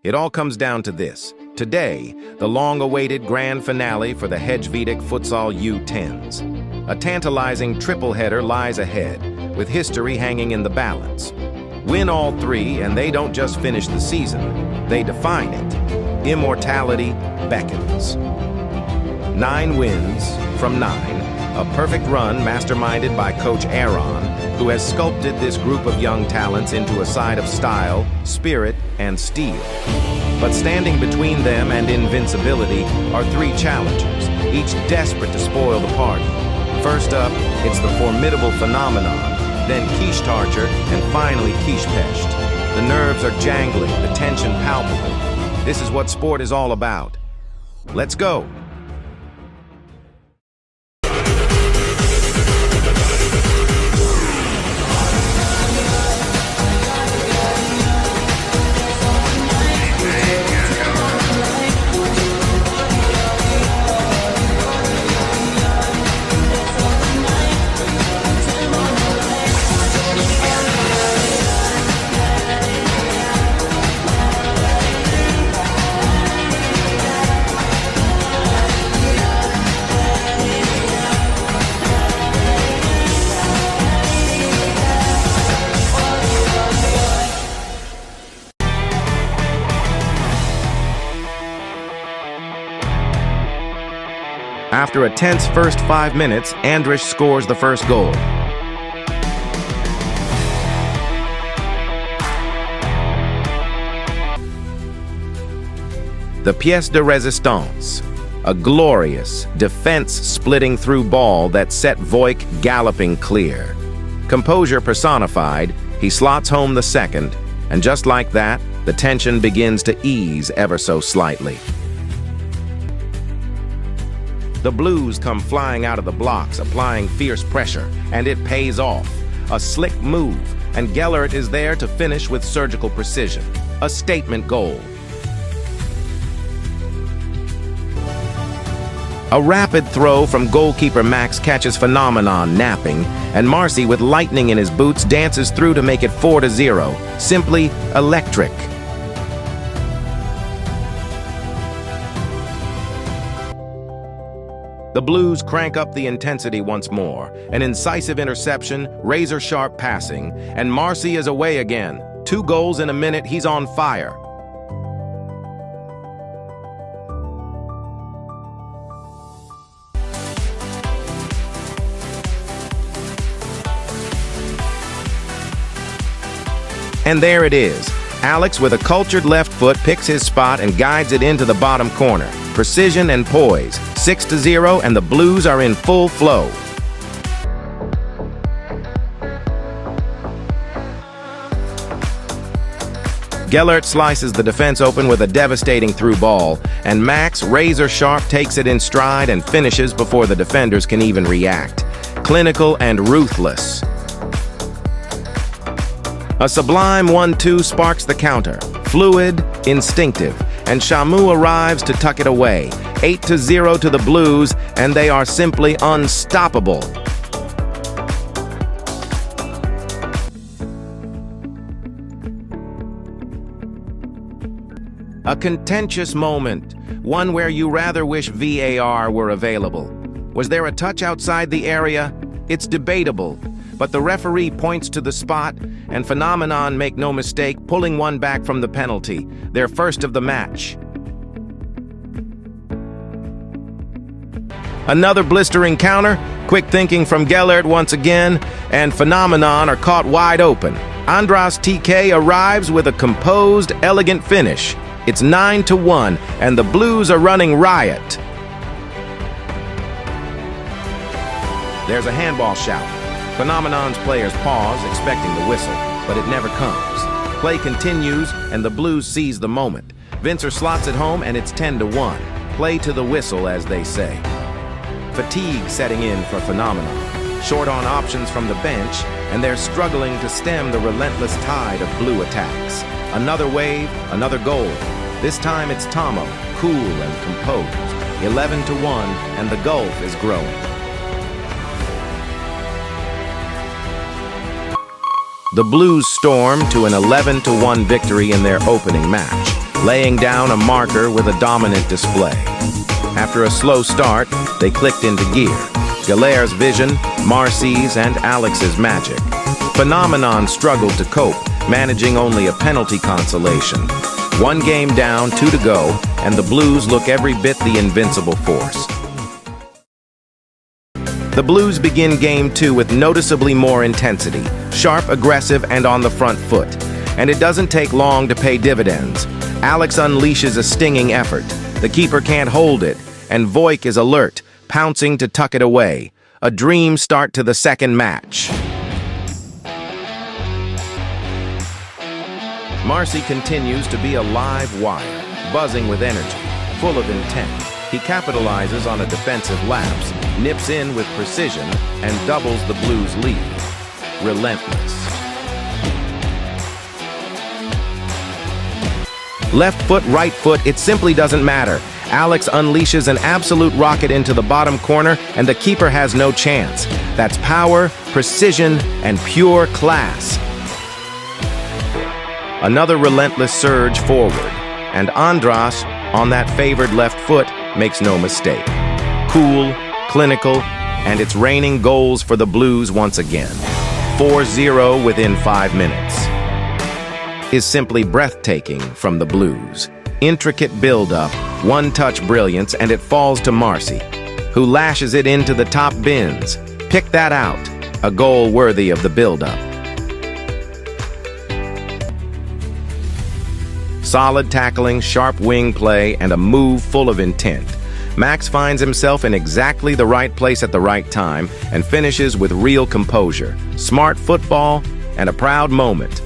It all comes down to this. Today, the long-awaited grand finale for the Hegyvidek Futsal U10s. A tantalizing triple-header lies ahead, with history hanging in the balance. Win all three, and they don't just finish the season, they define it. Immortality beckons. 9 wins from 9, a perfect run masterminded by Coach Aaron, who has sculpted this group of young talents into a side of style, spirit, and steel. But standing between them and invincibility are 3 challengers, each desperate to spoil the party. First up, it's the formidable Phenomenon, then Quiche Tarcher, and finally Quiche Pest. The nerves are jangling, the tension palpable. This is what sport is all about. Let's go! After a tense first 5 minutes, Andrish scores the first goal. The pièce de résistance, a glorious, defense-splitting through ball that set Voik galloping clear. Composure personified, he slots home the second, and just like that, the tension begins to ease ever so slightly. The Blues come flying out of the blocks, applying fierce pressure, and it pays off. A slick move, and Gellert is there to finish with surgical precision. A statement goal. A rapid throw from goalkeeper Max catches Phenomenon napping, and Marcy, with lightning in his boots, dances through to make it 4-0. Simply electric. The Blues crank up the intensity once more. An incisive interception, razor-sharp passing, and Marcy is away again. 2 goals in a minute, he's on fire. And there it is. Alex, with a cultured left foot, picks his spot and guides it into the bottom corner. Precision and poise. 6-0, and the Blues are in full flow. Gellert slices the defense open with a devastating through ball, and Max, razor-sharp, takes it in stride and finishes before the defenders can even react. Clinical and ruthless. A sublime 1-2 sparks the counter. Fluid, instinctive, and Shamu arrives to tuck it away. 8-0 to the Blues, and they are simply unstoppable. A contentious moment, one where you rather wish VAR were available. Was there a touch outside the area? It's debatable, but the referee points to the spot, and Phenomenon, make no mistake, pulling one back from the penalty, their first of the match. Another blistering counter, quick thinking from Gellert once again, and Phenomenon are caught wide open. Andras TK arrives with a composed, elegant finish. It's 9-1, and the Blues are running riot. There's a handball shout. Phenomenon's players pause, expecting the whistle, but it never comes. Play continues, and the Blues seize the moment. Vincer slots it home, and it's 10-1. Play to the whistle, as they say. Fatigue setting in for Phenomenon. Short on options from the bench, and they're struggling to stem the relentless tide of Blue attacks. Another wave, another goal. This time it's Tomo, cool and composed. 11-1, and the gulf is growing. The Blues storm to an 11-1 victory in their opening match. laying down a marker with a dominant display. After a slow start, they clicked into gear. Galaire's vision, Marcy's, and Alex's magic. Phenomenon struggled to cope, managing only a penalty consolation. 1 game down, 2 to go, and the Blues look every bit the invincible force. The Blues begin Game 2 with noticeably more intensity, sharp, aggressive, and on the front foot. And it doesn't take long to pay dividends. Alex unleashes a stinging effort. The keeper can't hold it, and Voik is alert, pouncing to tuck it away. A dream start to the second match. Marcy continues to be a live wire, buzzing with energy, full of intent. He capitalizes on a defensive lapse, nips in with precision, and doubles the Blues' lead. Relentless. Left foot, right foot, it simply doesn't matter. Alex unleashes an absolute rocket into the bottom corner, and the keeper has no chance. That's power, precision, and pure class. Another relentless surge forward, and Andras, on that favored left foot, makes no mistake. Cool, clinical, and it's raining goals for the Blues once again. 4-0 within 5 minutes. Is simply breathtaking from the Blues. Intricate build-up, one-touch brilliance, and it falls to Marcy, who lashes it into the top bins. Pick that out. A goal worthy of the build-up. Solid tackling, sharp wing play, and a move full of intent. Max finds himself in exactly the right place at the right time and finishes with real composure, smart football, and a proud moment.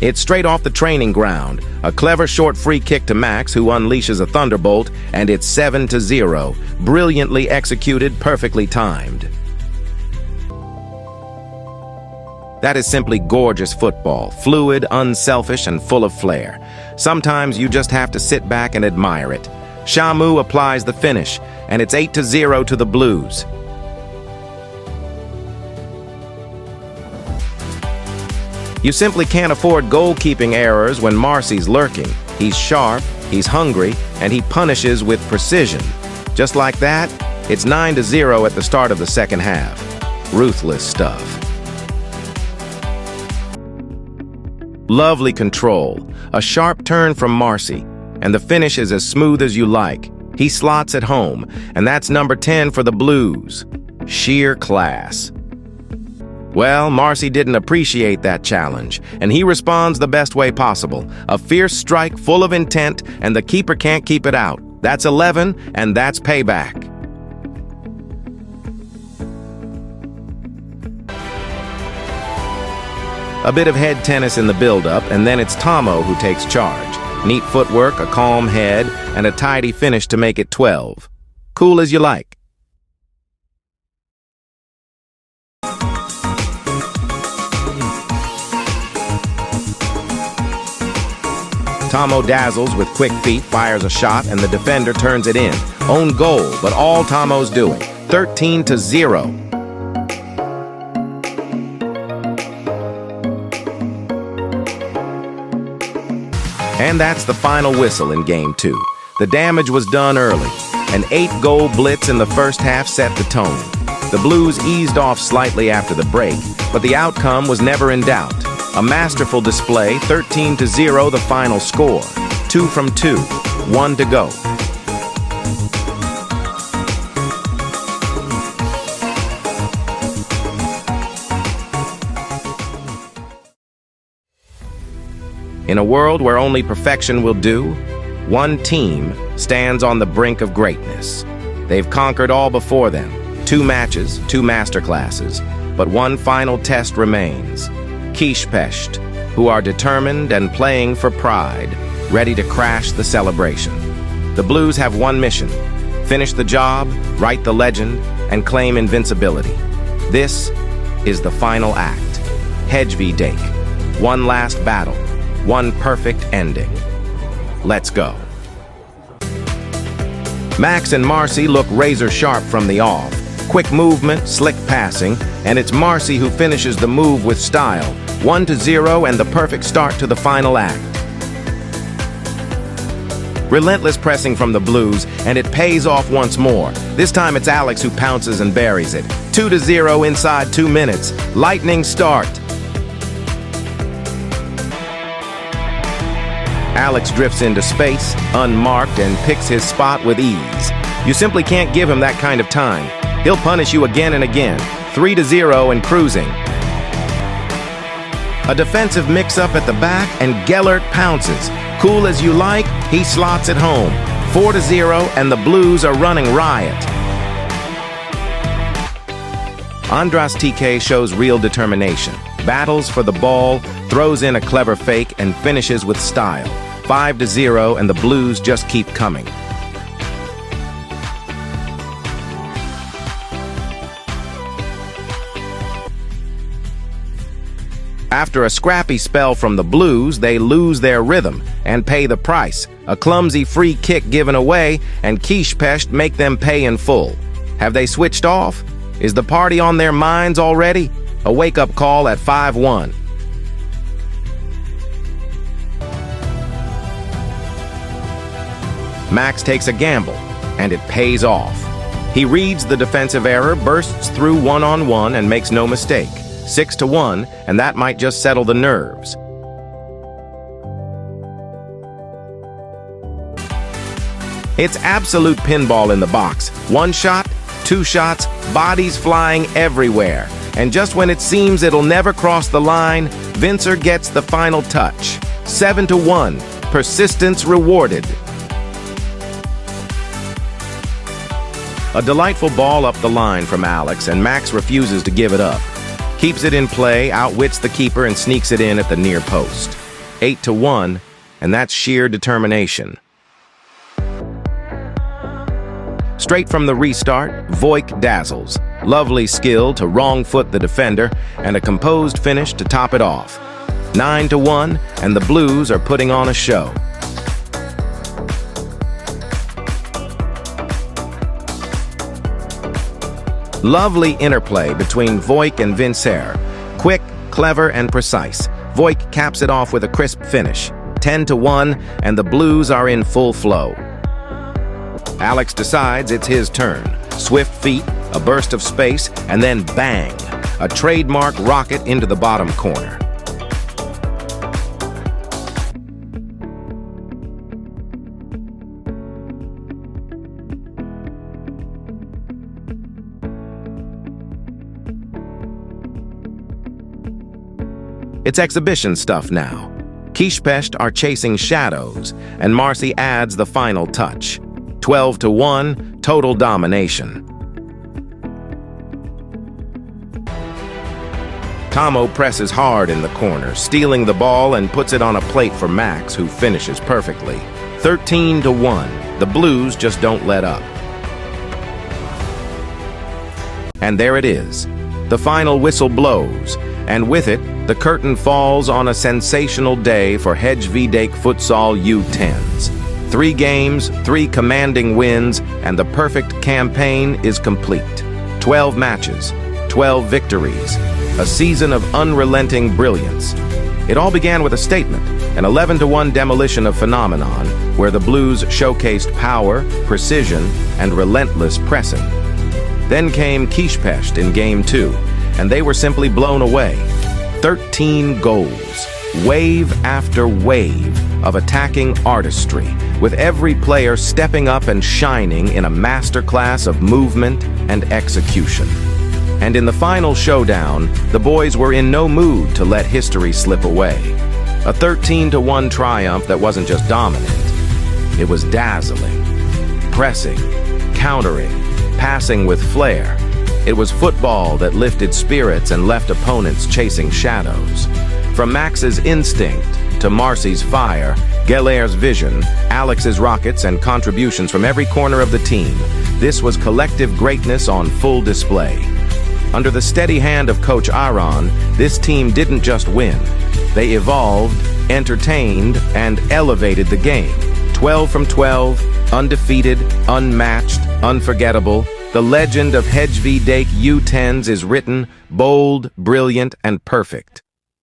It's straight off the training ground, a clever short free kick to Max, who unleashes a thunderbolt, and it's 7-0, brilliantly executed, perfectly timed. That is simply gorgeous football, fluid, unselfish, and full of flair. Sometimes you just have to sit back and admire it. Shamu applies the finish, and it's 8-0 to the Blues. You simply can't afford goalkeeping errors when Marcy's lurking. He's sharp, he's hungry, and he punishes with precision. Just like that, it's 9-0 at the start of the second half. Ruthless stuff. Lovely control, a sharp turn from Marcy, and the finish is as smooth as you like. He slots it home, and that's number 10 for the Blues. Sheer class. Well, Marcy didn't appreciate that challenge, and he responds the best way possible. A fierce strike full of intent, and the keeper can't keep it out. That's 11, and that's payback. A bit of head tennis in the build-up, and then it's Tomo who takes charge. Neat footwork, a calm head, and a tidy finish to make it 12. Cool as you like. Tomo dazzles with quick feet, fires a shot, and the defender turns it in. Own goal, but all Tomo's doing. 13-0. And that's the final whistle in Game 2. The damage was done early. An 8-goal blitz in the first half set the tone. The Blues eased off slightly after the break, but the outcome was never in doubt. A masterful display, 13-0 the final score. 2 from 2, 1 to go. In a world where only perfection will do, one team stands on the brink of greatness. They've conquered all before them, 2 matches, 2 masterclasses, but one final test remains. Kishpesht, who are determined and playing for pride, ready to crash the celebration. The Blues have one mission: finish the job, write the legend, and claim invincibility. This is the final act. Hegyvidek, one last battle. One perfect ending. Let's go. Max and Marcy look razor sharp from the off. Quick movement, slick passing, and it's Marcy who finishes the move with style. 1-0 and the perfect start to the final act. Relentless pressing from the Blues, and it pays off once more. This time it's Alex who pounces and buries it. 2-0 inside 2 minutes. Lightning start. Alex drifts into space, unmarked, and picks his spot with ease. You simply can't give him that kind of time. He'll punish you again and again. 3-0 and cruising. A defensive mix-up at the back, and Gellert pounces. Cool as you like, he slots it home. 4-0, and the Blues are running riot. Andras TK shows real determination. Battles for the ball, throws in a clever fake, and finishes with style. 5-0, and the Blues just keep coming. After a scrappy spell from the Blues, they lose their rhythm and pay the price. A clumsy free kick given away, and Kishpest make them pay in full. Have they switched off? Is the party on their minds already? A wake-up call at 5-1. Max takes a gamble, and it pays off. He reads the defensive error, bursts through one-on-one, and makes no mistake. 6-1, and that might just settle the nerves. It's absolute pinball in the box. 1 shot, 2 shots, bodies flying everywhere. And just when it seems it'll never cross the line, Vincer gets the final touch. 7-1, persistence rewarded. A delightful ball up the line from Alex, and Max refuses to give it up. Keeps it in play, outwits the keeper, and sneaks it in at the near post. 8-1, and that's sheer determination. Straight from the restart, Voigt dazzles. Lovely skill to wrong foot the defender, and a composed finish to top it off. 9-1, and the Blues are putting on a show. Lovely interplay between Voigt and Vincer. Quick, clever, and precise. Voigt caps it off with a crisp finish. 10-1, and the Blues are in full flow. Alex decides it's his turn. Swift feet, a burst of space, and then bang! A trademark rocket into the bottom corner. It's exhibition stuff now. Kishpest are chasing shadows, and Marcy adds the final touch. 12-1, total domination. Tomo presses hard in the corner, stealing the ball and puts it on a plate for Max, who finishes perfectly. 13-1, the Blues just don't let up. And there it is. The final whistle blows, and with it, the curtain falls on a sensational day for Hegyvidek Futsal U10s. 3 games, 3 commanding wins, and the perfect campaign is complete. 12 matches, 12 victories, a season of unrelenting brilliance. It all began with a statement, an 11-1 demolition of Phenomenon, where the Blues showcased power, precision, and relentless pressing. Then came Kishpest in Game 2, and they were simply blown away. 13 goals, wave after wave of attacking artistry, with every player stepping up and shining in a masterclass of movement and execution. And in the final showdown, the boys were in no mood to let history slip away. A 13-1 triumph that wasn't just dominant, it was dazzling. Pressing, countering, passing with flair. It was football that lifted spirits and left opponents chasing shadows. From Max's instinct to Marcy's fire, Gellert's vision, Alex's rockets, and contributions from every corner of the team, this was collective greatness on full display. Under the steady hand of Coach Aaron, this team didn't just win. They evolved, entertained, and elevated the game. 12 from 12, undefeated, unmatched, unforgettable. The legend of Hegyvidek U10s is written, bold, brilliant, and perfect.